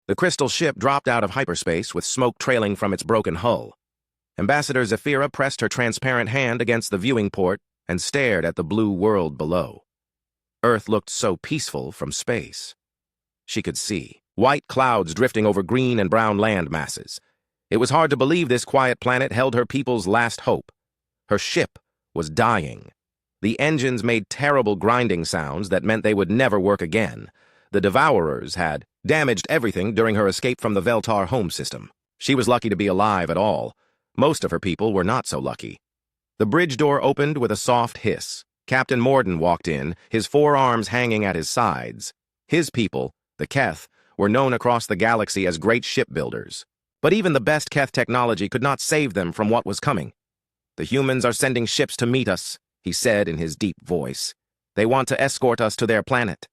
The crystal ship dropped out of hyperspace with smoke trailing from its broken hull. Ambassador Zephyra pressed her transparent hand against the viewing port and stared at the blue world below. Earth looked so peaceful from space. She could see white clouds drifting over green and brown land masses. It was hard to believe this quiet planet held her people's last hope. Her ship was dying. The engines made terrible grinding sounds that meant they would never work again. The Devourers had damaged everything during her escape from the Veltar home system. She was lucky to be alive at all. Most of her people were not so lucky. The bridge door opened with a soft hiss. Captain Morden walked in, his forearms hanging at his sides. His people, the Keth, were known across the galaxy as great shipbuilders. But even the best Keth technology could not save them from what was coming. "The humans are sending ships to meet us," he said in his deep voice. "They want to escort us to their planet."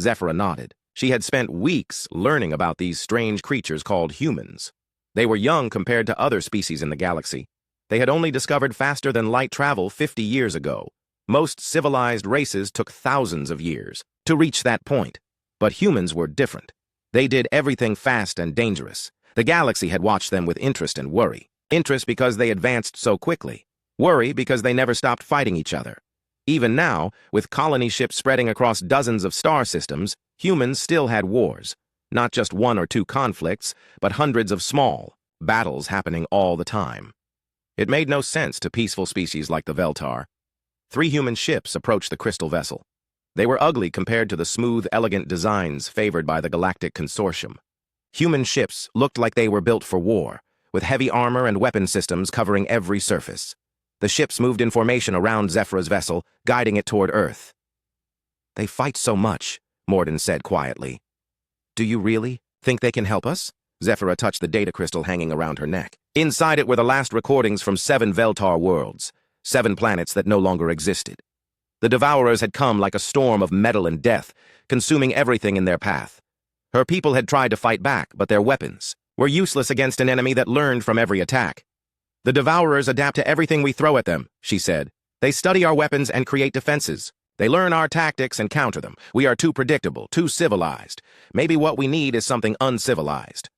Zephyra nodded. She had spent weeks learning about these strange creatures called humans. They were young compared to other species in the galaxy. They had only discovered faster-than-light travel 50 years ago. Most civilized races took thousands of years to reach that point. But humans were different. They did everything fast and dangerous. The galaxy had watched them with interest and worry. Interest because they advanced so quickly. Worry because they never stopped fighting each other. Even now, with colony ships spreading across dozens of star systems, humans still had wars. Not just one or two conflicts, but hundreds of small battles happening all the time. It made no sense to peaceful species like the Veltar. 3 human ships approached the crystal vessel. They were ugly compared to the smooth, elegant designs favored by the Galactic Consortium. Human ships looked like they were built for war, with heavy armor and weapon systems covering every surface. The ships moved in formation around Zephyra's vessel, guiding it toward Earth. "They fight so much," Morden said quietly. "Do you really think they can help us?" Zephyra touched the data crystal hanging around her neck. Inside it were the last recordings from 7 Veltar worlds, 7 planets that no longer existed. The Devourers had come like a storm of metal and death, consuming everything in their path. Her people had tried to fight back, but their weapons were useless against an enemy that learned from every attack. "The Devourers adapt to everything we throw at them," she said. "They study our weapons and create defenses. They learn our tactics and counter them. We are too predictable, too civilized. Maybe what we need is something uncivilized."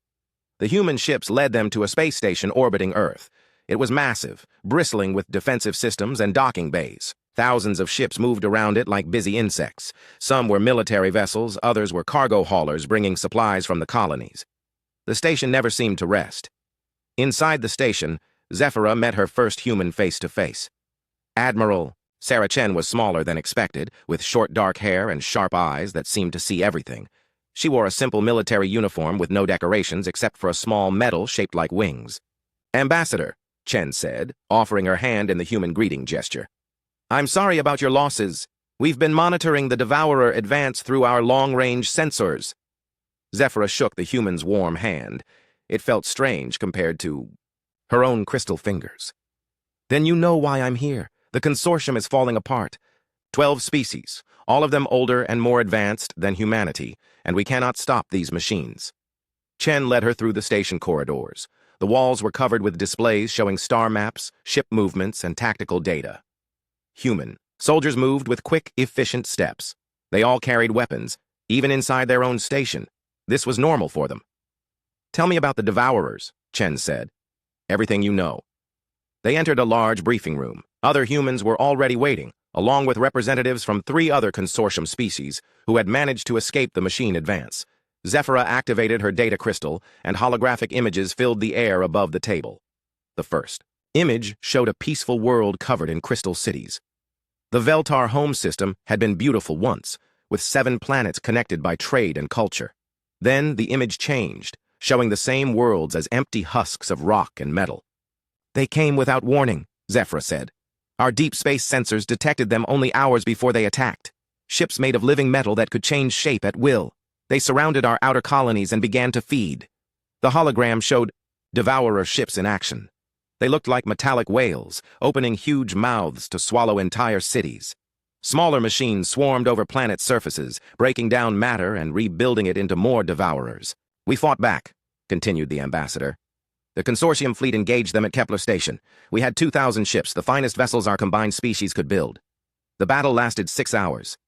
The human ships led them to a space station orbiting Earth. It was massive, bristling with defensive systems and docking bays. Thousands of ships moved around it like busy insects. Some were military vessels, others were cargo haulers bringing supplies from the colonies. The station never seemed to rest. Inside the station, Zephyra met her first human face-to-face. Admiral Sarah Chen was smaller than expected, with short dark hair and sharp eyes that seemed to see everything. She wore a simple military uniform with no decorations except for a small medal shaped like wings. "Ambassador," Chen said, offering her hand in the human greeting gesture. "I'm sorry about your losses. We've been monitoring the Devourer advance through our long-range sensors." Zephyra shook the human's warm hand. It felt strange compared to her own crystal fingers. "Then you know why I'm here. The consortium is falling apart. 12 species, all of them older and more advanced than humanity, and we cannot stop these machines." Chen led her through the station corridors. The walls were covered with displays showing star maps, ship movements, and tactical data. Human. Soldiers moved with quick, efficient steps. They all carried weapons, even inside their own station. This was normal for them. "Tell me about the Devourers," Chen said. "Everything you know." They entered a large briefing room. Other humans were already waiting, along with representatives from 3 other consortium species who had managed to escape the machine advance. Zephyra activated her data crystal, and holographic images filled the air above the table. The first image showed a peaceful world covered in crystal cities. The Veltar home system had been beautiful once, with 7 planets connected by trade and culture. Then the image changed, showing the same worlds as empty husks of rock and metal. "They came without warning," Zephyra said. "Our deep space sensors detected them only hours before they attacked. Ships made of living metal that could change shape at will. They surrounded our outer colonies and began to feed." The hologram showed Devourer ships in action. They looked like metallic whales, opening huge mouths to swallow entire cities. Smaller machines swarmed over planet surfaces, breaking down matter and rebuilding it into more Devourers. "We fought back," continued the ambassador. "The consortium fleet engaged them at Kepler Station. We had 2,000 ships, the finest vessels our combined species could build. The battle lasted 6 hours.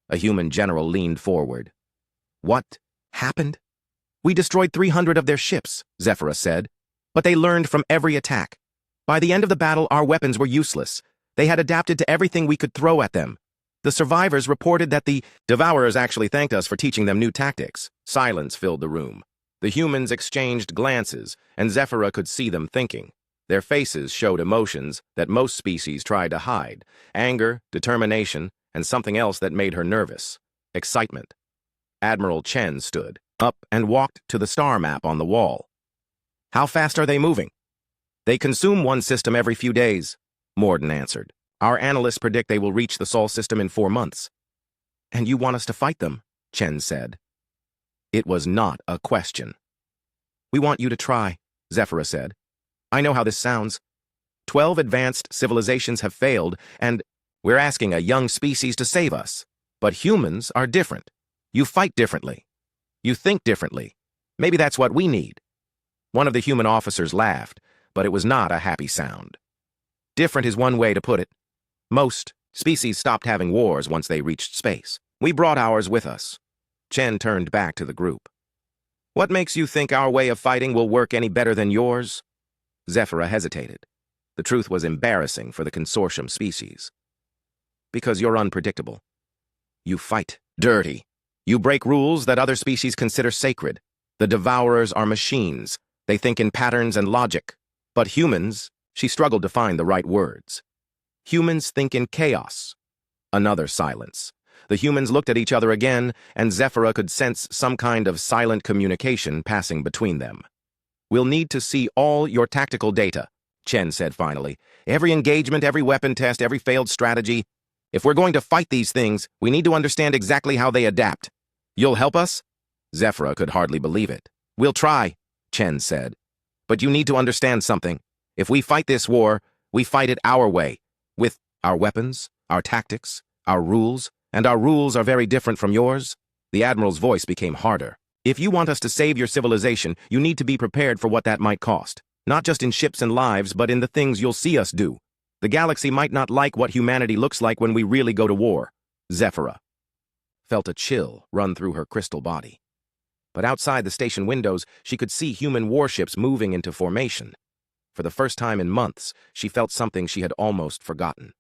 A human general leaned forward. "What happened?" We destroyed 300 of their ships, Zephyra said, but they learned from every attack. By the end of the battle, our weapons were useless. They had adapted to everything we could throw at them. The survivors reported that the Devourers actually thanked us for teaching them new tactics. Silence filled the room. The humans exchanged glances, and Zephyra could see them thinking. Their faces showed emotions that most species tried to hide: anger, determination, and something else that made her nervous: excitement. Admiral Chen stood up and walked to the star map on the wall. How fast are they moving? They consume one system every few days, Morden answered. Our analysts predict they will reach the Sol system in 4 months. And you want us to fight them? Chen said. It was not a question. We want you to try, Zephyra said. I know how this sounds. 12 advanced civilizations have failed, and we're asking a young species to save us. But humans are different. You fight differently. You think differently. Maybe that's what we need. One of the human officers laughed, but it was not a happy sound. Different is one way to put it. Most species stopped having wars once they reached space. We brought ours with us. Chen turned back to the group. What makes you think our way of fighting will work any better than yours? Zephyra hesitated. The truth was embarrassing for the consortium species. Because you're unpredictable. You fight dirty. You break rules that other species consider sacred. The Devourers are machines. They think in patterns and logic. But humans, she struggled to find the right words. Humans think in chaos. Another silence. The humans looked at each other again, and Zephyra could sense some kind of silent communication passing between them. We'll need to see all your tactical data, Chen said finally. Every engagement, every weapon test, every failed strategy. If we're going to fight these things, we need to understand exactly how they adapt. You'll help us? Zephyra could hardly believe it. We'll try, Chen said. But you need to understand something. If we fight this war, we fight it our way. With our weapons, our tactics, our rules, and our rules are very different from yours. The Admiral's voice became harder. If you want us to save your civilization, you need to be prepared for what that might cost. Not just in ships and lives, but in the things you'll see us do. The galaxy might not like what humanity looks like when we really go to war. Zephyra felt a chill run through her crystal body. But outside the station windows, she could see human warships moving into formation. For the first time in months, she felt something she had almost forgotten.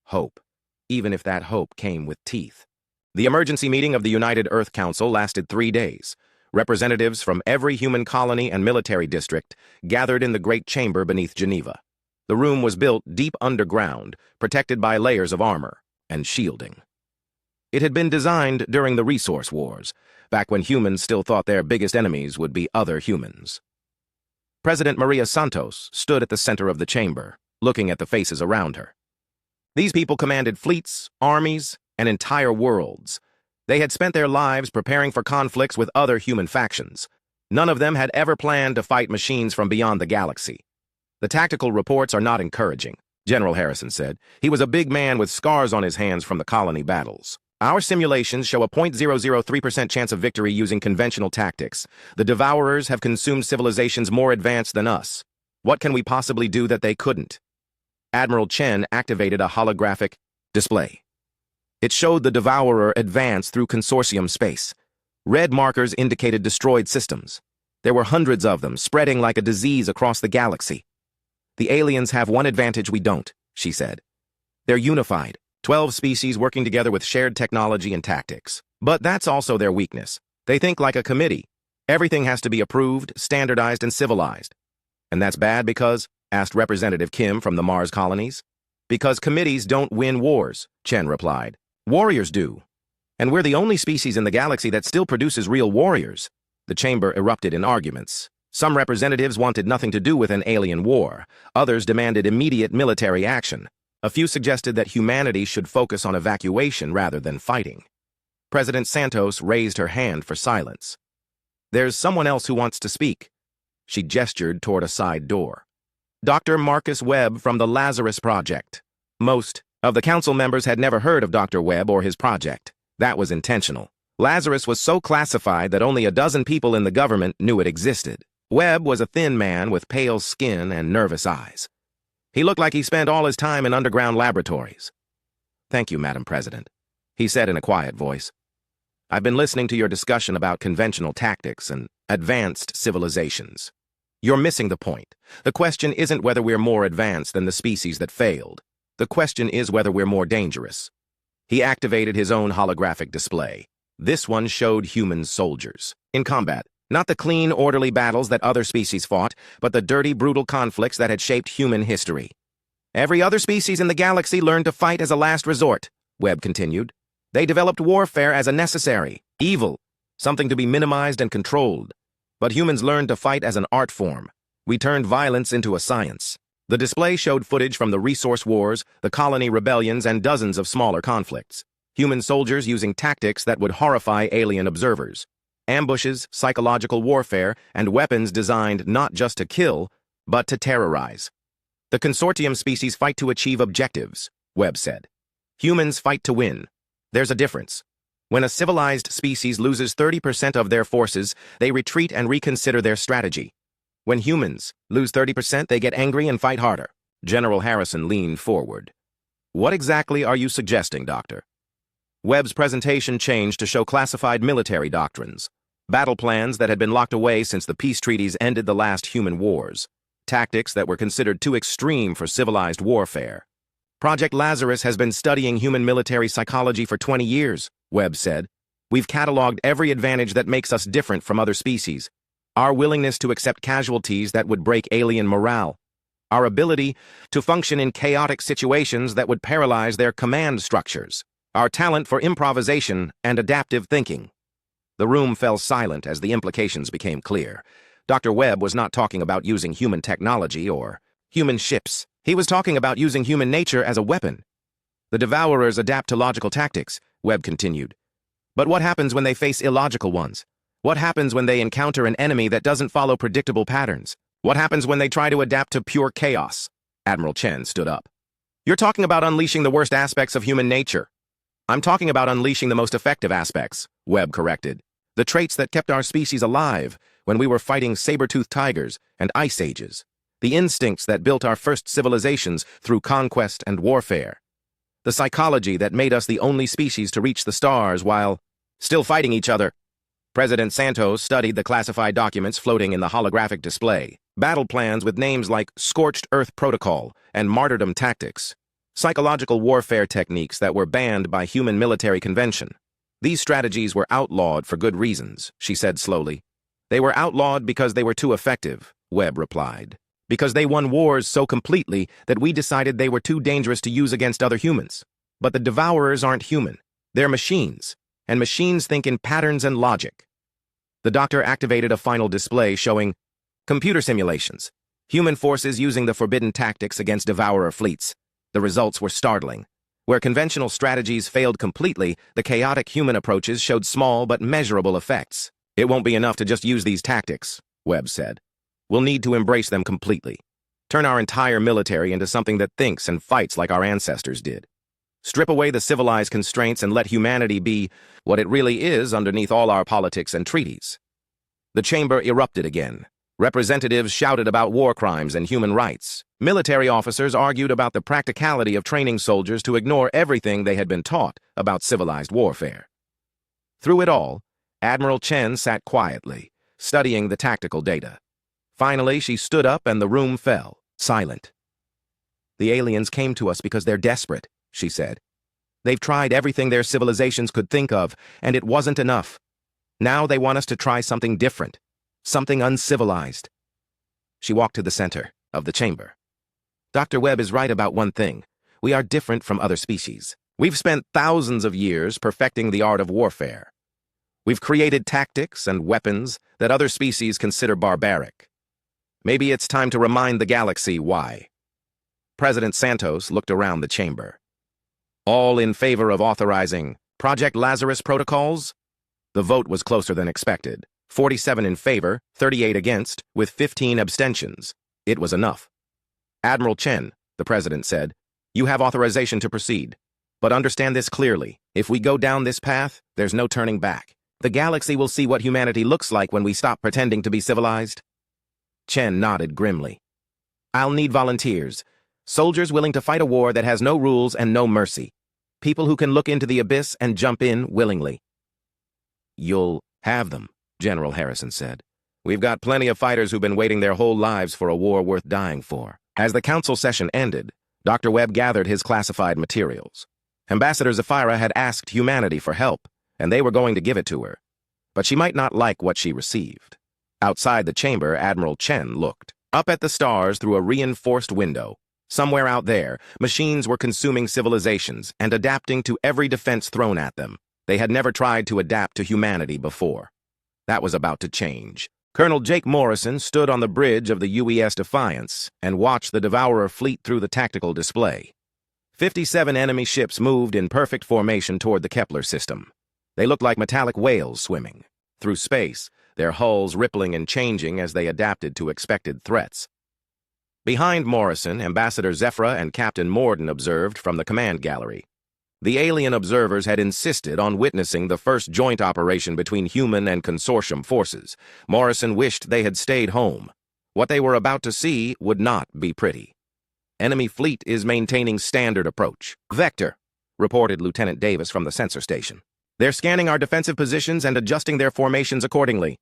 Hope, even if that hope came with teeth. The emergency meeting of the United Earth Council lasted 3 days. Representatives from every human colony and military district gathered in the Great Chamber beneath Geneva. The room was built deep underground, protected by layers of armor and shielding. It had been designed during the Resource Wars, back when humans still thought their biggest enemies would be other humans. President Maria Santos stood at the center of the chamber, looking at the faces around her. These people commanded fleets, armies, and entire worlds. They had spent their lives preparing for conflicts with other human factions. None of them had ever planned to fight machines from beyond the galaxy. The tactical reports are not encouraging, General Harrison said. He was a big man with scars on his hands from the colony battles. Our simulations show a 0.003% chance of victory using conventional tactics. The Devourers have consumed civilizations more advanced than us. What can we possibly do that they couldn't? Admiral Chen activated a holographic display. It showed the Devourer advance through consortium space. Red markers indicated destroyed systems. There were hundreds of them, spreading like a disease across the galaxy. The aliens have one advantage we don't, she said. They're unified. 12 species working together with shared technology and tactics. But that's also their weakness. They think like a committee. Everything has to be approved, standardized, and civilized. And that's bad because, asked Representative Kim from the Mars colonies. Because committees don't win wars, Chen replied. Warriors do. And we're the only species in the galaxy that still produces real warriors. The chamber erupted in arguments. Some representatives wanted nothing to do with an alien war. Others demanded immediate military action. A few suggested that humanity should focus on evacuation rather than fighting. President Santos raised her hand for silence. There's someone else who wants to speak. She gestured toward a side door. Dr. Marcus Webb from the Lazarus Project. Most of the council members had never heard of Dr. Webb or his project. That was intentional. Lazarus was so classified that only a dozen people in the government knew it existed. Webb was a thin man with pale skin and nervous eyes. He looked like he spent all his time in underground laboratories. Thank you, Madam President, he said in a quiet voice. I've been listening to your discussion about conventional tactics and advanced civilizations. You're missing the point. The question isn't whether we're more advanced than the species that failed. The question is whether we're more dangerous. He activated his own holographic display. This one showed human soldiers in combat. Not the clean, orderly battles that other species fought, but the dirty, brutal conflicts that had shaped human history. Every other species in the galaxy learned to fight as a last resort, Webb continued. They developed warfare as a necessary evil, something to be minimized and controlled. But humans learned to fight as an art form. We turned violence into a science. The display showed footage from the resource wars, the colony rebellions, and dozens of smaller conflicts. Human soldiers using tactics that would horrify alien observers. Ambushes, psychological warfare, and weapons designed not just to kill, but to terrorize. The consortium species fight to achieve objectives, Webb said. Humans fight to win. There's a difference. When a civilized species loses 30% of their forces, they retreat and reconsider their strategy. When humans lose 30%, they get angry and fight harder. General Harrison leaned forward. What exactly are you suggesting, Doctor? Webb's presentation changed to show classified military doctrines, battle plans that had been locked away since the peace treaties ended the last human wars, tactics that were considered too extreme for civilized warfare. Project Lazarus has been studying human military psychology for 20 years, Webb said. We've cataloged every advantage that makes us different from other species. Our willingness to accept casualties that would break alien morale. Our ability to function in chaotic situations that would paralyze their command structures. Our talent for improvisation and adaptive thinking. The room fell silent as the implications became clear. Dr. Webb was not talking about using human technology or human ships. He was talking about using human nature as a weapon. The Devourers adapt to logical tactics, Webb continued. But what happens when they face illogical ones? What happens when they encounter an enemy that doesn't follow predictable patterns? What happens when they try to adapt to pure chaos? Admiral Chen stood up. You're talking about unleashing the worst aspects of human nature. I'm talking about unleashing the most effective aspects, Webb corrected. The traits that kept our species alive when we were fighting saber-toothed tigers and ice ages. The instincts that built our first civilizations through conquest and warfare. The psychology that made us the only species to reach the stars while still fighting each other. President Santos studied the classified documents floating in the holographic display. Battle plans with names like Scorched Earth Protocol and Martyrdom Tactics. Psychological warfare techniques that were banned by human military convention. These strategies were outlawed for good reasons, she said slowly. They were outlawed because they were too effective, Webb replied. Because they won wars so completely that we decided they were too dangerous to use against other humans. But the Devourers aren't human. They're machines, and machines think in patterns and logic. The doctor activated a final display showing computer simulations, human forces using the forbidden tactics against Devourer fleets. The results were startling. Where conventional strategies failed completely, the chaotic human approaches showed small but measurable effects. It won't be enough to just use these tactics, Webb said. We'll need to embrace them completely. Turn our entire military into something that thinks and fights like our ancestors did. Strip away the civilized constraints and let humanity be what it really is underneath all our politics and treaties. The chamber erupted again. Representatives shouted about war crimes and human rights. Military officers argued about the practicality of training soldiers to ignore everything they had been taught about civilized warfare. Through it all, Admiral Chen sat quietly, studying the tactical data. Finally, she stood up and the room fell, silent. The aliens came to us because they're desperate, she said. They've tried everything their civilizations could think of, and it wasn't enough. Now they want us to try something different, something uncivilized. She walked to the center of the chamber. Dr. Webb is right about one thing. We are different from other species. We've spent thousands of years perfecting the art of warfare. We've created tactics and weapons that other species consider barbaric. Maybe it's time to remind the galaxy why. President Santos looked around the chamber. All in favor of authorizing Project Lazarus protocols? The vote was closer than expected. 47 in favor, 38 against, with 15 abstentions. It was enough. Admiral Chen, the president said, you have authorization to proceed. But understand this clearly. If we go down this path, there's no turning back. The galaxy will see what humanity looks like when we stop pretending to be civilized. Chen nodded grimly. I'll need volunteers. Soldiers willing to fight a war that has no rules and no mercy. People who can look into the abyss and jump in willingly. You'll have them, General Harrison said. We've got plenty of fighters who've been waiting their whole lives for a war worth dying for. As the council session ended, Dr. Webb gathered his classified materials. Ambassador Zephyra had asked humanity for help, and they were going to give it to her. But she might not like what she received. Outside the chamber, Admiral Chen looked up at the stars through a reinforced window. Somewhere out there, machines were consuming civilizations and adapting to every defense thrown at them. They had never tried to adapt to humanity before. That was about to change. Colonel Jake Morrison stood on the bridge of the UES Defiance and watched the Devourer fleet through the tactical display. 57 enemy ships moved in perfect formation toward the Kepler system. They looked like metallic whales swimming through space, their hulls rippling and changing as they adapted to expected threats. Behind Morrison, Ambassador Zephyra and Captain Morden observed from the command gallery. The alien observers had insisted on witnessing the first joint operation between human and consortium forces. Morrison wished they had stayed home. What they were about to see would not be pretty. Enemy fleet is maintaining standard approach. Vector, reported Lieutenant Davis from the sensor station. They're scanning our defensive positions and adjusting their formations accordingly.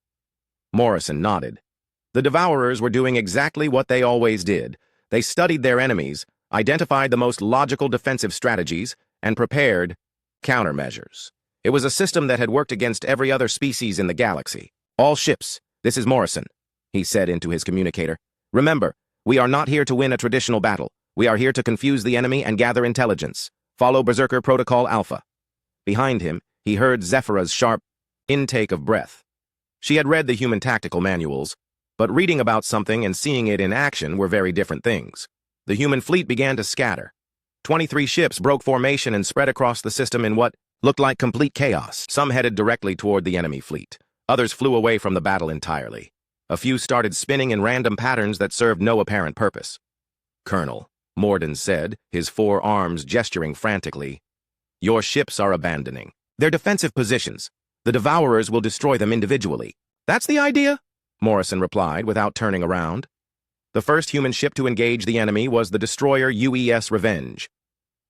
Morrison nodded. The Devourers were doing exactly what they always did. They studied their enemies, identified the most logical defensive strategies, and prepared countermeasures. It was a system that had worked against every other species in the galaxy. All ships, this is Morrison, he said into his communicator. Remember, we are not here to win a traditional battle. We are here to confuse the enemy and gather intelligence. Follow Berserker Protocol Alpha. Behind him, he heard Zephyra's sharp intake of breath. She had read the human tactical manuals, but reading about something and seeing it in action were very different things. The human fleet began to scatter. 23 ships broke formation and spread across the system in what looked like complete chaos. Some headed directly toward the enemy fleet. Others flew away from the battle entirely. A few started spinning in random patterns that served no apparent purpose. Colonel, Morden said, his four arms gesturing frantically, your ships are abandoning their defensive positions. The Devourers will destroy them individually. That's the idea? Morrison replied without turning around. The first human ship to engage the enemy was the destroyer UES Revenge.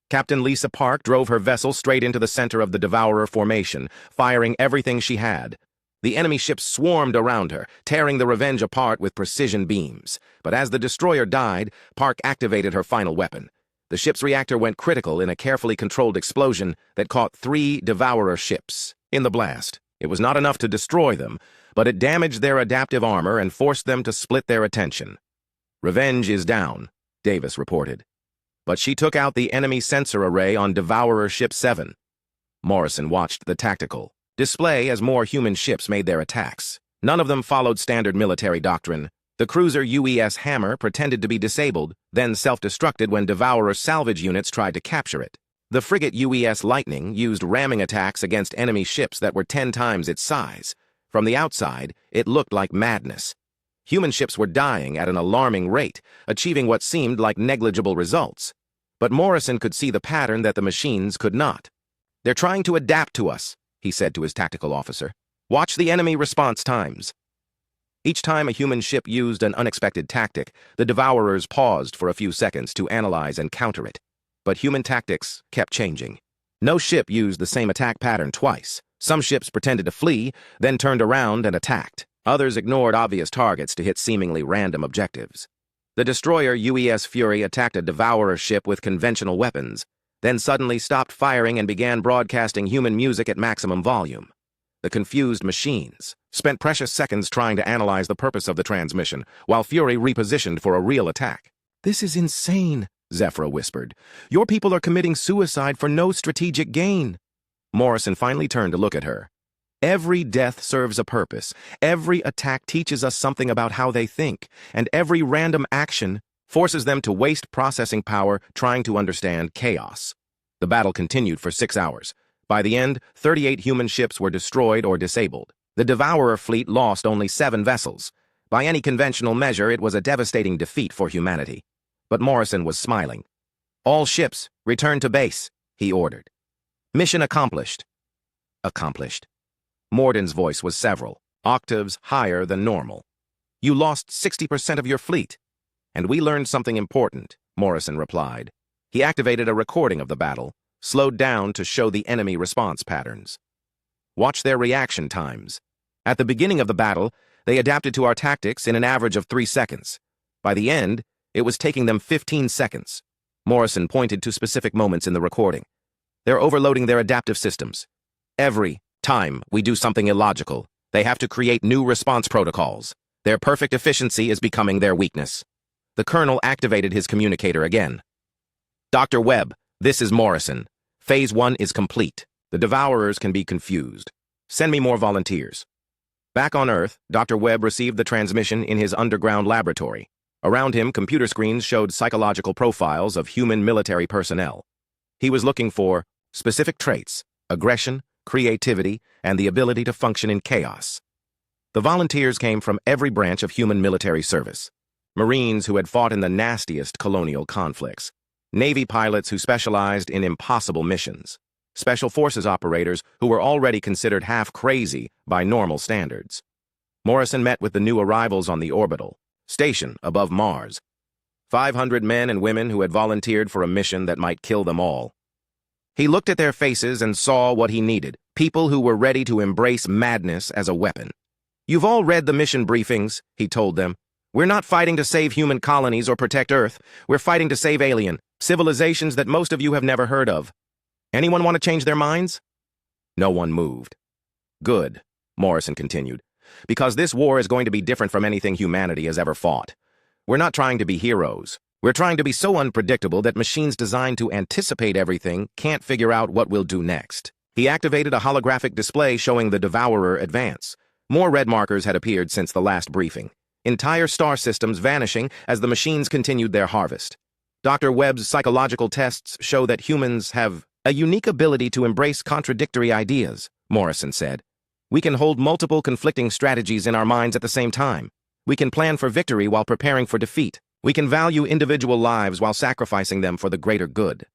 Captain Lisa Park drove her vessel straight into the center of the Devourer formation, firing everything she had. The enemy ships swarmed around her, tearing the Revenge apart with precision beams. But as the destroyer died, Park activated her final weapon. The ship's reactor went critical in a carefully controlled explosion that caught 3 Devourer ships. In the blast, it was not enough to destroy them, but it damaged their adaptive armor and forced them to split their attention. Revenge is down, Davis reported. But she took out the enemy sensor array on Devourer Ship 7. Morrison watched the tactical display as more human ships made their attacks. None of them followed standard military doctrine. The cruiser UES Hammer pretended to be disabled, then self-destructed when Devourer salvage units tried to capture it. The frigate UES Lightning used ramming attacks against enemy ships that were 10 times its size. From the outside, it looked like madness. Human ships were dying at an alarming rate, achieving what seemed like negligible results. But Morrison could see the pattern that the machines could not. They're trying to adapt to us, he said to his tactical officer. Watch the enemy response times. Each time a human ship used an unexpected tactic, the Devourers paused for a few seconds to analyze and counter it. But human tactics kept changing. No ship used the same attack pattern twice. Some ships pretended to flee, then turned around and attacked. Others ignored obvious targets to hit seemingly random objectives. The destroyer UES Fury attacked a Devourer ship with conventional weapons, then suddenly stopped firing and began broadcasting human music at maximum volume. The confused machines spent precious seconds trying to analyze the purpose of the transmission, while Fury repositioned for a real attack. This is insane, Zephyra whispered. Your people are committing suicide for no strategic gain. Morrison finally turned to look at her. Every death serves a purpose. Every attack teaches us something about how they think, and every random action forces them to waste processing power trying to understand chaos. The battle continued for 6 hours. By the end, 38 human ships were destroyed or disabled. The Devourer fleet lost only 7 vessels. By any conventional measure, it was a devastating defeat for humanity. But Morrison was smiling. All ships, return to base, he ordered. Mission accomplished. Accomplished. Morden's voice was several octaves higher than normal. You lost 60% of your fleet. And we learned something important, Morrison replied. He activated a recording of the battle, slowed down to show the enemy response patterns. Watch their reaction times. At the beginning of the battle, they adapted to our tactics in an average of 3 seconds. By the end, it was taking them 15 seconds. Morrison pointed to specific moments in the recording. They're overloading their adaptive systems. Every time we do something illogical, they have to create new response protocols. Their perfect efficiency is becoming their weakness. The colonel activated his communicator again. Dr. Webb, this is Morrison. Phase 1 is complete. The Devourers can be confused. Send me more volunteers. Back on Earth, Dr. Webb received the transmission in his underground laboratory. Around him, computer screens showed psychological profiles of human military personnel. He was looking for specific traits, aggression, creativity, and the ability to function in chaos. The volunteers came from every branch of human military service. Marines who had fought in the nastiest colonial conflicts. Navy pilots who specialized in impossible missions. Special forces operators who were already considered half-crazy by normal standards. Morrison met with the new arrivals on the orbital station above Mars. 500 men and women who had volunteered for a mission that might kill them all. He looked at their faces and saw what he needed, people who were ready to embrace madness as a weapon. You've all read the mission briefings, he told them. We're not fighting to save human colonies or protect Earth. We're fighting to save alien civilizations that most of you have never heard of. Anyone want to change their minds? No one moved. Good, Morrison continued, because this war is going to be different from anything humanity has ever fought. We're not trying to be heroes. We're trying to be so unpredictable that machines designed to anticipate everything can't figure out what we'll do next. He activated a holographic display showing the Devourer advance. More red markers had appeared since the last briefing. Entire star systems vanishing as the machines continued their harvest. Dr. Webb's psychological tests show that humans have a unique ability to embrace contradictory ideas, Morrison said. We can hold multiple conflicting strategies in our minds at the same time. We can plan for victory while preparing for defeat. We can value individual lives while sacrificing them for the greater good.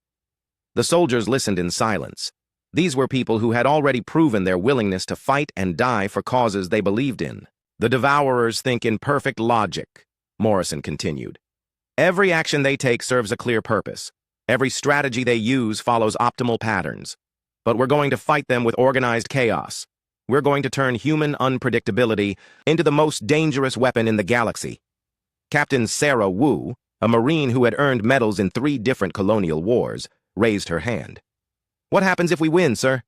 The soldiers listened in silence. These were people who had already proven their willingness to fight and die for causes they believed in. The Devourers think in perfect logic, Morrison continued. Every action they take serves a clear purpose. Every strategy they use follows optimal patterns. But we're going to fight them with organized chaos. We're going to turn human unpredictability into the most dangerous weapon in the galaxy. Captain Sarah Wu, a Marine who had earned medals in 3 different colonial wars, raised her hand. What happens if we win, sir?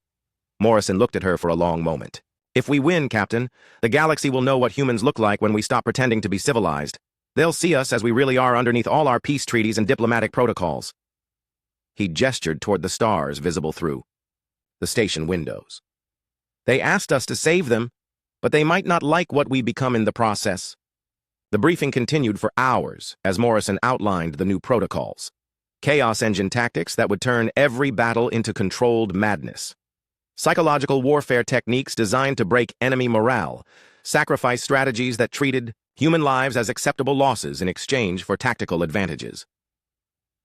Morrison looked at her for a long moment. If we win, Captain, the galaxy will know what humans look like when we stop pretending to be civilized. They'll see us as we really are underneath all our peace treaties and diplomatic protocols. He gestured toward the stars visible through the station windows. They asked us to save them, but they might not like what we become in the process. The briefing continued for hours as Morrison outlined the new protocols. Chaos engine tactics that would turn every battle into controlled madness. Psychological warfare techniques designed to break enemy morale. Sacrifice strategies that treated human lives as acceptable losses in exchange for tactical advantages.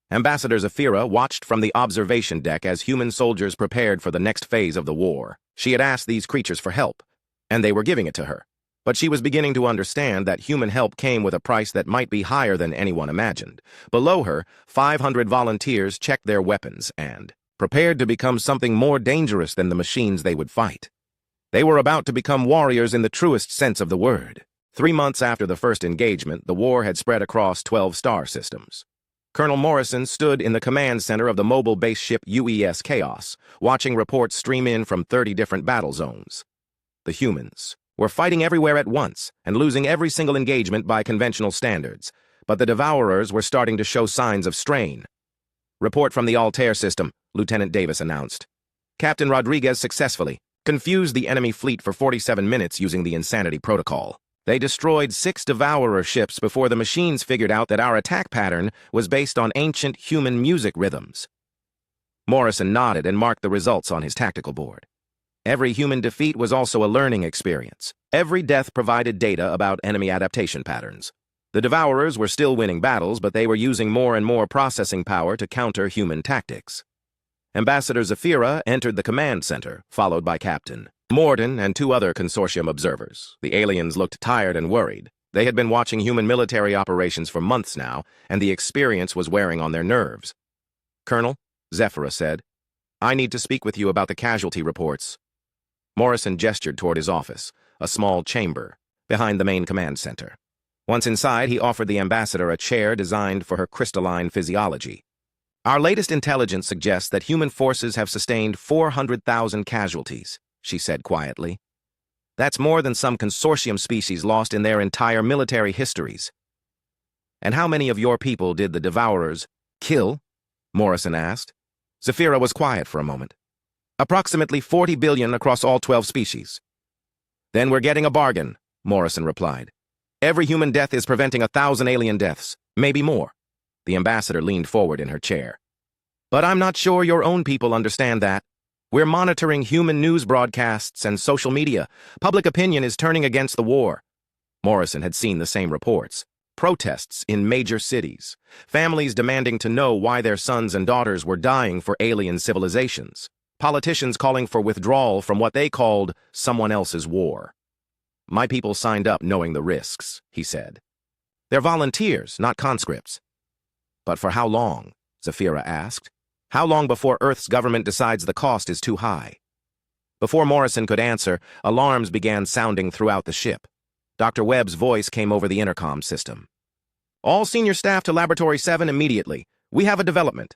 Ambassador Zafira watched from the observation deck as human soldiers prepared for the next phase of the war. She had asked these creatures for help, and they were giving it to her. But she was beginning to understand that human help came with a price that might be higher than anyone imagined. Below her, 500 volunteers checked their weapons and prepared to become something more dangerous than the machines they would fight. They were about to become warriors in the truest sense of the word. 3 months after the first engagement, the war had spread across 12 star systems. Colonel Morrison stood in the command center of the mobile base ship UES Chaos, watching reports stream in from 30 different battle zones. The humans were fighting everywhere at once and losing every single engagement by conventional standards, but the Devourers were starting to show signs of strain. Report from the Altair system, Lieutenant Davis announced. Captain Rodriguez successfully confused the enemy fleet for 47 minutes using the Insanity Protocol. They destroyed 6 Devourer ships before the machines figured out that our attack pattern was based on ancient human music rhythms. Morrison nodded and marked the results on his tactical board. Every human defeat was also a learning experience. Every death provided data about enemy adaptation patterns. The Devourers were still winning battles, but they were using more and more processing power to counter human tactics. Ambassador Zafira entered the command center, followed by Captain Morden and 2 other consortium observers. The aliens looked tired and worried. They had been watching human military operations for months now, and the experience was wearing on their nerves. Colonel, Zafira said, I need to speak with you about the casualty reports. Morrison gestured toward his office, a small chamber, behind the main command center. Once inside, he offered the ambassador a chair designed for her crystalline physiology. Our latest intelligence suggests that human forces have sustained 400,000 casualties, she said quietly. That's more than some consortium species lost in their entire military histories. And how many of your people did the Devourers kill? Morrison asked. Zephyra was quiet for a moment. Approximately 40 billion across all 12 species. Then we're getting a bargain, Morrison replied. Every human death is preventing 1,000 alien deaths, maybe more. The ambassador leaned forward in her chair. But I'm not sure your own people understand that. We're monitoring human news broadcasts and social media. Public opinion is turning against the war. Morrison had seen the same reports. Protests in major cities. Families demanding to know why their sons and daughters were dying for alien civilizations. Politicians calling for withdrawal from what they called someone else's war. My people signed up knowing the risks, he said. They're volunteers, not conscripts. But for how long? Zephyra asked. How long before Earth's government decides the cost is too high? Before Morrison could answer, alarms began sounding throughout the ship. Dr. Webb's voice came over the intercom system. All senior staff to Laboratory 7 immediately. We have a development.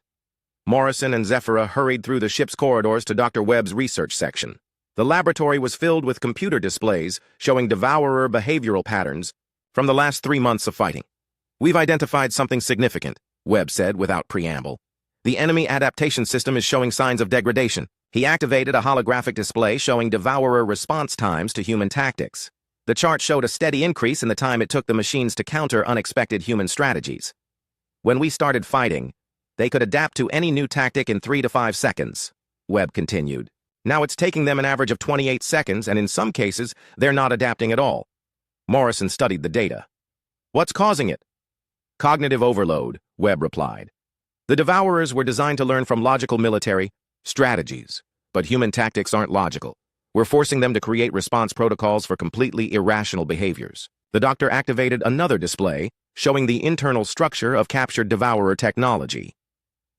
Morrison and Zephyra hurried through the ship's corridors to Dr. Webb's research section. The laboratory was filled with computer displays showing devourer behavioral patterns from the last 3 months of fighting. We've identified something significant, Webb said without preamble. The enemy adaptation system is showing signs of degradation. He activated a holographic display showing devourer response times to human tactics. The chart showed a steady increase in the time it took the machines to counter unexpected human strategies. When we started fighting, they could adapt to any new tactic in 3 to 5 seconds, Webb continued. Now it's taking them an average of 28 seconds, and in some cases, they're not adapting at all. Morrison studied the data. What's causing it? Cognitive overload, Webb replied. The Devourers were designed to learn from logical military strategies, but human tactics aren't logical. We're forcing them to create response protocols for completely irrational behaviors. The doctor activated another display showing the internal structure of captured Devourer technology.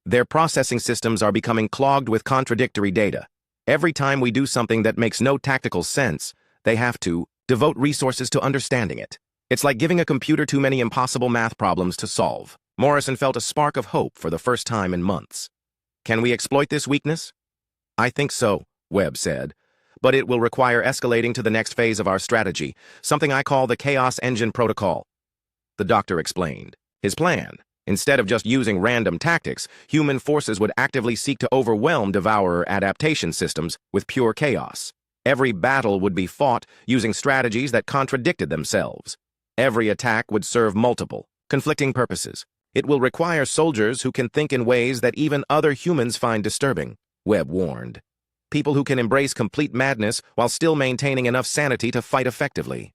Their processing systems are becoming clogged with contradictory data. Every time we do something that makes no tactical sense, they have to devote resources to understanding it. It's like giving a computer too many impossible math problems to solve. Morrison felt a spark of hope for the first time in months. Can we exploit this weakness? I think so, Webb said. But it will require escalating to the next phase of our strategy, something I call the Chaos Engine Protocol. The doctor explained. His plan, instead of just using random tactics, human forces would actively seek to overwhelm Devourer adaptation systems with pure chaos. Every battle would be fought using strategies that contradicted themselves. Every attack would serve multiple, conflicting purposes. It will require soldiers who can think in ways that even other humans find disturbing, Webb warned. People who can embrace complete madness while still maintaining enough sanity to fight effectively.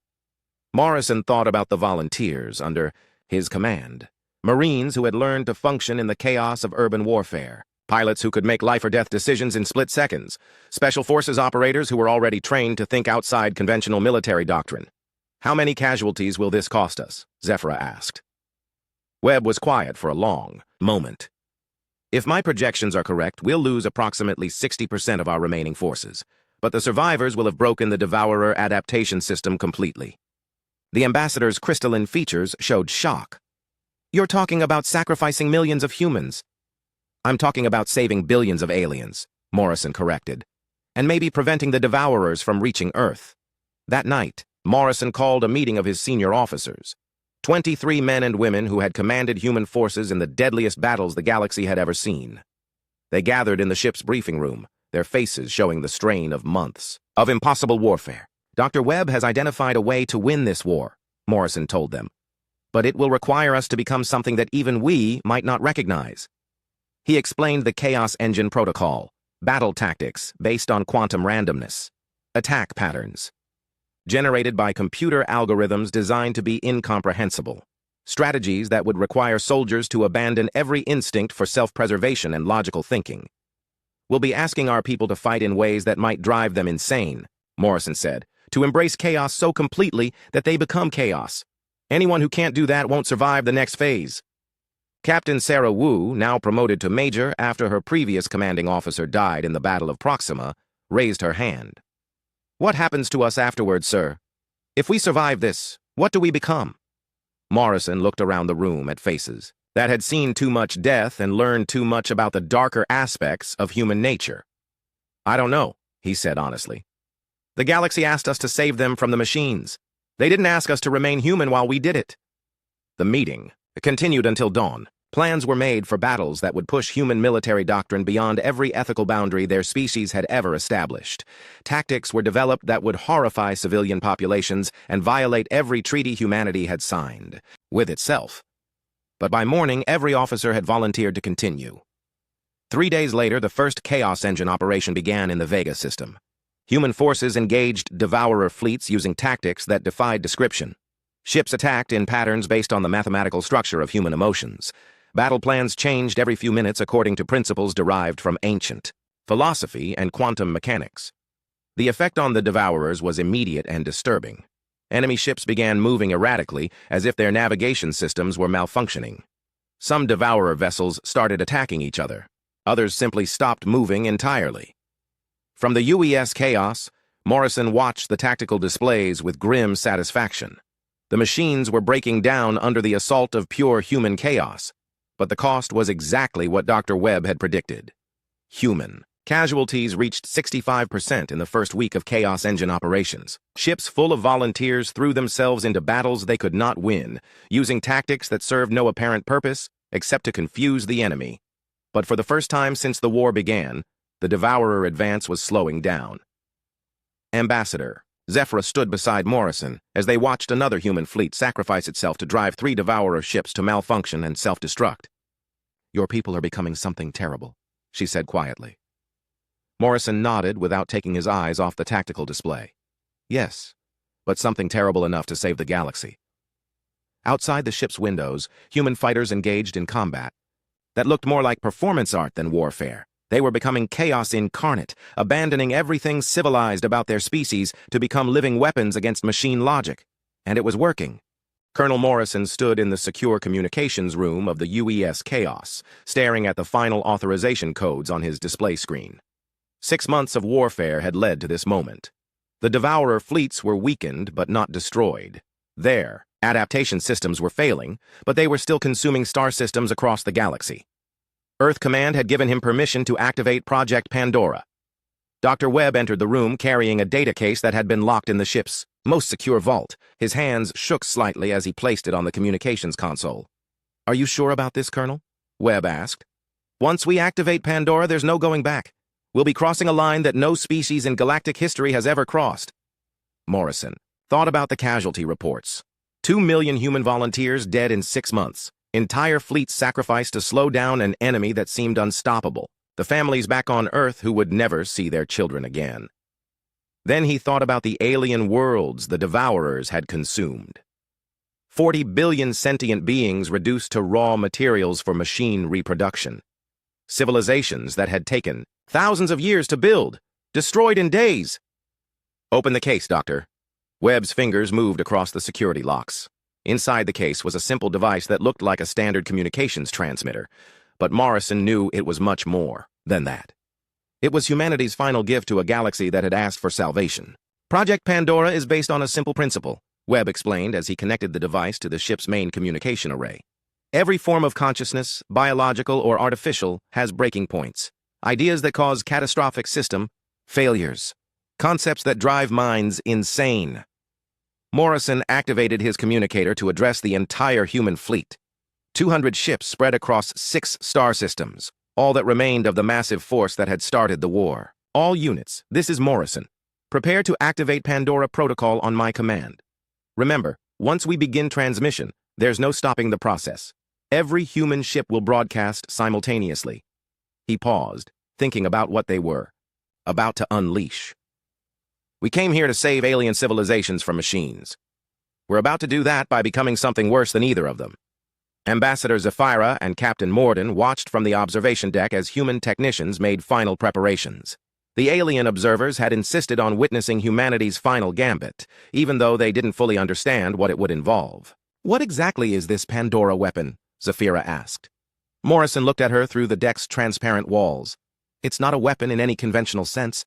Morrison thought about the volunteers under his command. Marines who had learned to function in the chaos of urban warfare. Pilots who could make life-or-death decisions in split seconds. Special forces operators who were already trained to think outside conventional military doctrine. How many casualties will this cost us? Zephyra asked. Webb was quiet for a long moment. If my projections are correct, we'll lose approximately 60% of our remaining forces, but the survivors will have broken the Devourer adaptation system completely. The ambassador's crystalline features showed shock. You're talking about sacrificing millions of humans. I'm talking about saving billions of aliens, Morrison corrected, and maybe preventing the Devourers from reaching Earth. That night, Morrison called a meeting of his senior officers. 23 men and women who had commanded human forces in the deadliest battles the galaxy had ever seen. They gathered in the ship's briefing room, their faces showing the strain of months of impossible warfare. Dr. Webb has identified a way to win this war, Morrison told them. But it will require us to become something that even we might not recognize. He explained the Chaos Engine Protocol, battle tactics based on quantum randomness, attack patterns, generated by computer algorithms designed to be incomprehensible. Strategies that would require soldiers to abandon every instinct for self-preservation and logical thinking. We'll be asking our people to fight in ways that might drive them insane, Morrison said, to embrace chaos so completely that they become chaos. Anyone who can't do that won't survive the next phase. Captain Sarah Wu, now promoted to major after her previous commanding officer died in the Battle of Proxima, raised her hand. What happens to us afterwards, sir? If we survive this, what do we become? Morrison looked around the room at faces that had seen too much death and learned too much about the darker aspects of human nature. I don't know, he said honestly. The galaxy asked us to save them from the machines. They didn't ask us to remain human while we did it. The meeting continued until dawn. Plans were made for battles that would push human military doctrine beyond every ethical boundary their species had ever established. Tactics were developed that would horrify civilian populations and violate every treaty humanity had signed with itself. But by morning, every officer had volunteered to continue. 3 days later, the first Chaos Engine operation began in the Vega system. Human forces engaged Devourer fleets using tactics that defied description. Ships attacked in patterns based on the mathematical structure of human emotions. Battle plans changed every few minutes according to principles derived from ancient philosophy and quantum mechanics. The effect on the Devourers was immediate and disturbing. Enemy ships began moving erratically, as if their navigation systems were malfunctioning. Some Devourer vessels started attacking each other. Others simply stopped moving entirely. From the UES chaos, Morrison watched the tactical displays with grim satisfaction. The machines were breaking down under the assault of pure human chaos. But the cost was exactly what Dr. Webb had predicted. Human. Casualties reached 65% in the first week of Chaos Engine operations. Ships full of volunteers threw themselves into battles they could not win, using tactics that served no apparent purpose except to confuse the enemy. But for the first time since the war began, the Devourer advance was slowing down. Ambassador Zephyra stood beside Morrison as they watched another human fleet sacrifice itself to drive 3 Devourer ships to malfunction and self-destruct. Your people are becoming something terrible, she said quietly. Morrison nodded without taking his eyes off the tactical display. Yes, but something terrible enough to save the galaxy. Outside the ship's windows, human fighters engaged in combat that looked more like performance art than warfare. They were becoming chaos incarnate, abandoning everything civilized about their species to become living weapons against machine logic. And it was working. Colonel Morrison stood in the secure communications room of the UES Chaos, staring at the final authorization codes on his display screen. 6 months of warfare had led to this moment. The Devourer fleets were weakened but not destroyed. Their adaptation systems were failing, but they were still consuming star systems across the galaxy. Earth Command had given him permission to activate Project Pandora. Dr. Webb entered the room carrying a data case that had been locked in the ship's most secure vault. His hands shook slightly as he placed it on the communications console. Are you sure about this, Colonel? Webb asked. Once we activate Pandora, there's no going back. We'll be crossing a line that no species in galactic history has ever crossed. Morrison thought about the casualty reports. 2 million human volunteers dead in 6 months. Entire fleets sacrificed to slow down an enemy that seemed unstoppable. The families back on Earth who would never see their children again. Then he thought about the alien worlds the Devourers had consumed. 40 billion sentient beings reduced to raw materials for machine reproduction. Civilizations that had taken thousands of years to build, destroyed in days. Open the case, Doctor. Webb's fingers moved across the security locks. Inside the case was a simple device that looked like a standard communications transmitter, but Morrison knew it was much more than that. It was humanity's final gift to a galaxy that had asked for salvation. Project Pandora is based on a simple principle, Webb explained as he connected the device to the ship's main communication array. Every form of consciousness, biological or artificial, has breaking points. Ideas that cause catastrophic system failures. Concepts that drive minds insane. Morrison activated his communicator to address the entire human fleet. 200 ships spread across 6 star systems, all that remained of the massive force that had started the war. All units, this is Morrison. Prepare to activate Pandora Protocol on my command. Remember, once we begin transmission, there's no stopping the process. Every human ship will broadcast simultaneously. He paused, thinking about what they were about to unleash. We came here to save alien civilizations from machines. We're about to do that by becoming something worse than either of them. Ambassador Zephyra and Captain Morden watched from the observation deck as human technicians made final preparations. The alien observers had insisted on witnessing humanity's final gambit, even though they didn't fully understand what it would involve. What exactly is this Pandora weapon? Zephyra asked. Morrison looked at her through the deck's transparent walls. It's not a weapon in any conventional sense.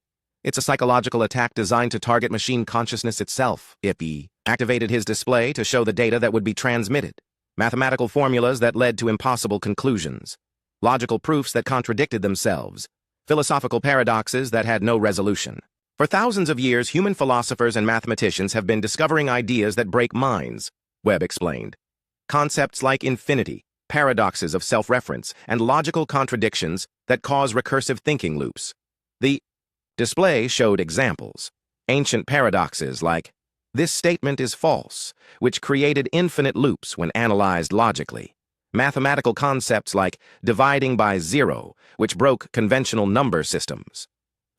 It's a psychological attack designed to target machine consciousness itself. He activated his display to show the data that would be transmitted. Mathematical formulas that led to impossible conclusions. Logical proofs that contradicted themselves. Philosophical paradoxes that had no resolution. For thousands of years, human philosophers and mathematicians have been discovering ideas that break minds, Webb explained. Concepts like infinity, paradoxes of self-reference, and logical contradictions that cause recursive thinking loops. The display showed examples. Ancient paradoxes like, "This statement is false," which created infinite loops when analyzed logically. Mathematical concepts like dividing by zero, which broke conventional number systems.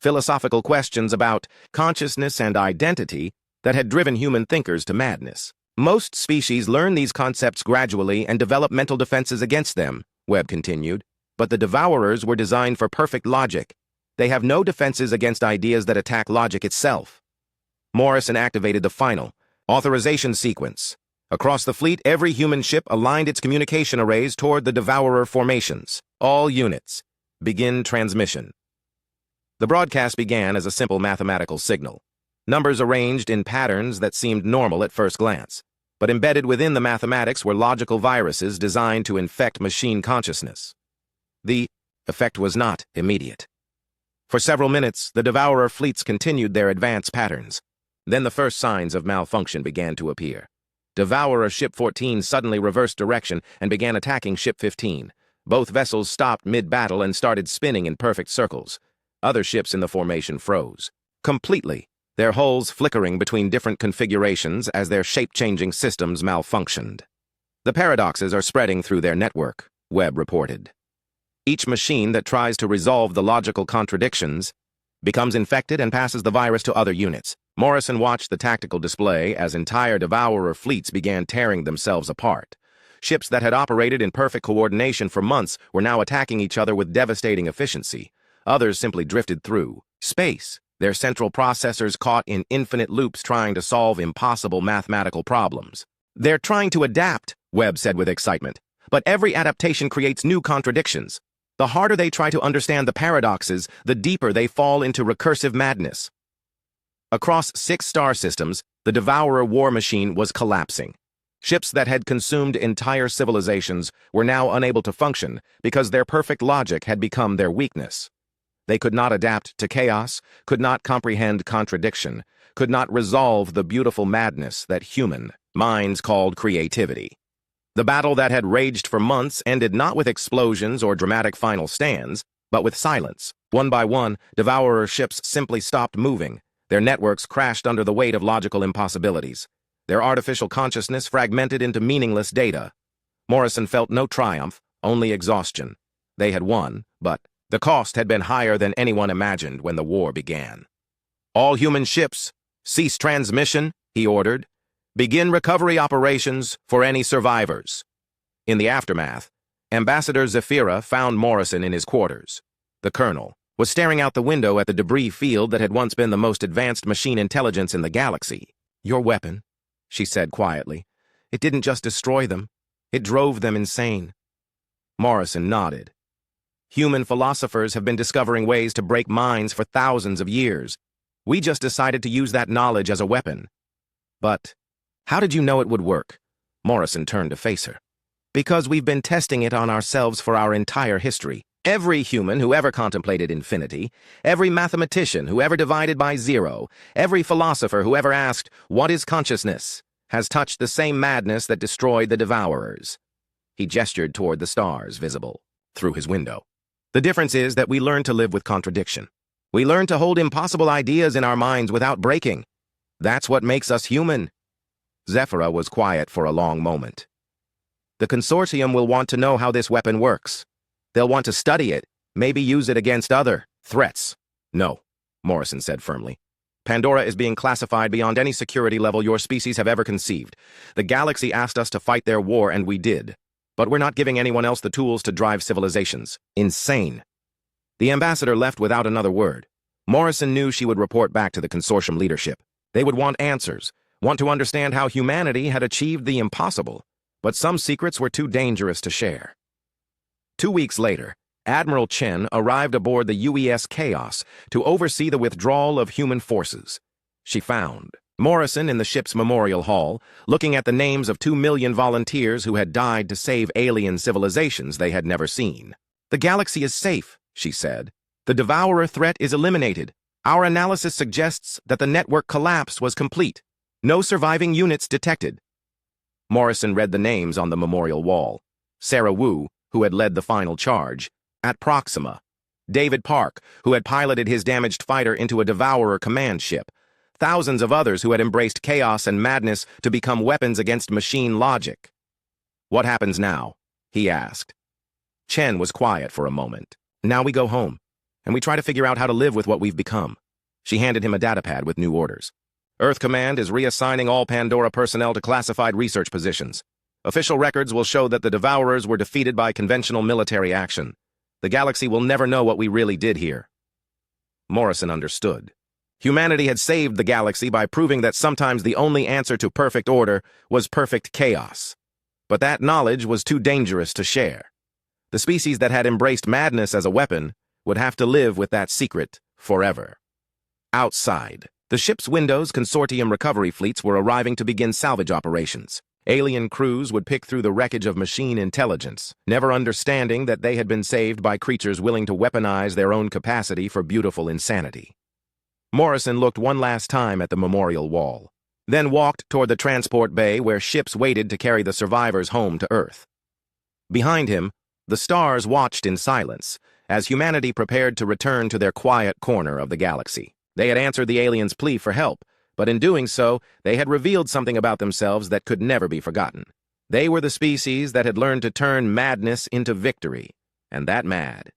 Philosophical questions about consciousness and identity that had driven human thinkers to madness. Most species learn these concepts gradually and develop mental defenses against them, Webb continued, but the devourers were designed for perfect logic. They have no defenses against ideas that attack logic itself. Morrison activated the final authorization sequence. Across the fleet, every human ship aligned its communication arrays toward the devourer formations. All units, begin transmission. The broadcast began as a simple mathematical signal. Numbers arranged in patterns that seemed normal at first glance. But embedded within the mathematics were logical viruses designed to infect machine consciousness. The effect was not immediate. For several minutes, the devourer fleets continued their advance patterns. Then the first signs of malfunction began to appear. Devourer Ship 14 suddenly reversed direction and began attacking Ship 15. Both vessels stopped mid-battle and started spinning in perfect circles. Other ships in the formation froze completely, their hulls flickering between different configurations as their shape-changing systems malfunctioned. The paradoxes are spreading through their network, Webb reported. Each machine that tries to resolve the logical contradictions becomes infected and passes the virus to other units. Morrison watched the tactical display as entire devourer fleets began tearing themselves apart. Ships that had operated in perfect coordination for months were now attacking each other with devastating efficiency. Others simply drifted through space, their central processors caught in infinite loops trying to solve impossible mathematical problems. "They're trying to adapt," Webb said with excitement. "But every adaptation creates new contradictions. The harder they try to understand the paradoxes, the deeper they fall into recursive madness." Across 6 star systems, the Devourer war machine was collapsing. Ships that had consumed entire civilizations were now unable to function because their perfect logic had become their weakness. They could not adapt to chaos, could not comprehend contradiction, could not resolve the beautiful madness that human minds called creativity. The battle that had raged for months ended not with explosions or dramatic final stands, but with silence. One by one, Devourer ships simply stopped moving. Their networks crashed under the weight of logical impossibilities. Their artificial consciousness fragmented into meaningless data. Morrison felt no triumph, only exhaustion. They had won, but the cost had been higher than anyone imagined when the war began. "All human ships, cease transmission," he ordered. "Begin recovery operations for any survivors." In the aftermath, Ambassador Zephyra found Morrison in his quarters. The colonel was staring out the window at the debris field that had once been the most advanced machine intelligence in the galaxy. "Your weapon," she said quietly. "It didn't just destroy them, it drove them insane." Morrison nodded. "Human philosophers have been discovering ways to break minds for thousands of years. We just decided to use that knowledge as a weapon." "But how did you know it would work?" Morrison turned to face her. "Because we've been testing it on ourselves for our entire history. Every human who ever contemplated infinity, every mathematician who ever divided by zero, every philosopher who ever asked, 'What is consciousness?' has touched the same madness that destroyed the Devourers." He gestured toward the stars visible through his window. "The difference is that we learn to live with contradiction. We learn to hold impossible ideas in our minds without breaking. That's what makes us human." Zephyra was quiet for a long moment. "The consortium will want to know how this weapon works. They'll want to study it, maybe use it against other threats." "No," Morrison said firmly. "Pandora is being classified beyond any security level your species have ever conceived. The galaxy asked us to fight their war, and we did. But we're not giving anyone else the tools to drive civilizations insane." The ambassador left without another word. Morrison knew she would report back to the consortium leadership. They would want answers, want to understand how humanity had achieved the impossible. But some secrets were too dangerous to share. 2 weeks later, Admiral Chen arrived aboard the UES Chaos to oversee the withdrawal of human forces. She found Morrison in the ship's memorial hall, looking at the names of 2 million volunteers who had died to save alien civilizations they had never seen. "The galaxy is safe," she said. "The Devourer threat is eliminated. Our analysis suggests that the network collapse was complete. No surviving units detected." Morrison read the names on the memorial wall. Sarah Wu, who had led the final charge, at Proxima. David Park, who had piloted his damaged fighter into a Devourer command ship. Thousands of others who had embraced chaos and madness to become weapons against machine logic. "What happens now?" he asked. Chen was quiet for a moment. "Now we go home, and we try to figure out how to live with what we've become." She handed him a datapad with new orders. "Earth Command is reassigning all Pandora personnel to classified research positions. Official records will show that the Devourers were defeated by conventional military action. The galaxy will never know what we really did here." Morrison understood. Humanity had saved the galaxy by proving that sometimes the only answer to perfect order was perfect chaos. But that knowledge was too dangerous to share. The species that had embraced madness as a weapon would have to live with that secret forever. Outside, the ship's Windows Consortium recovery fleets were arriving to begin salvage operations. Alien crews would pick through the wreckage of machine intelligence, never understanding that they had been saved by creatures willing to weaponize their own capacity for beautiful insanity. Morrison looked one last time at the memorial wall, then walked toward the transport bay where ships waited to carry the survivors home to Earth. Behind him, the stars watched in silence as humanity prepared to return to their quiet corner of the galaxy. They had answered the aliens' plea for help, but in doing so, they had revealed something about themselves that could never be forgotten. They were the species that had learned to turn madness into victory, and that mad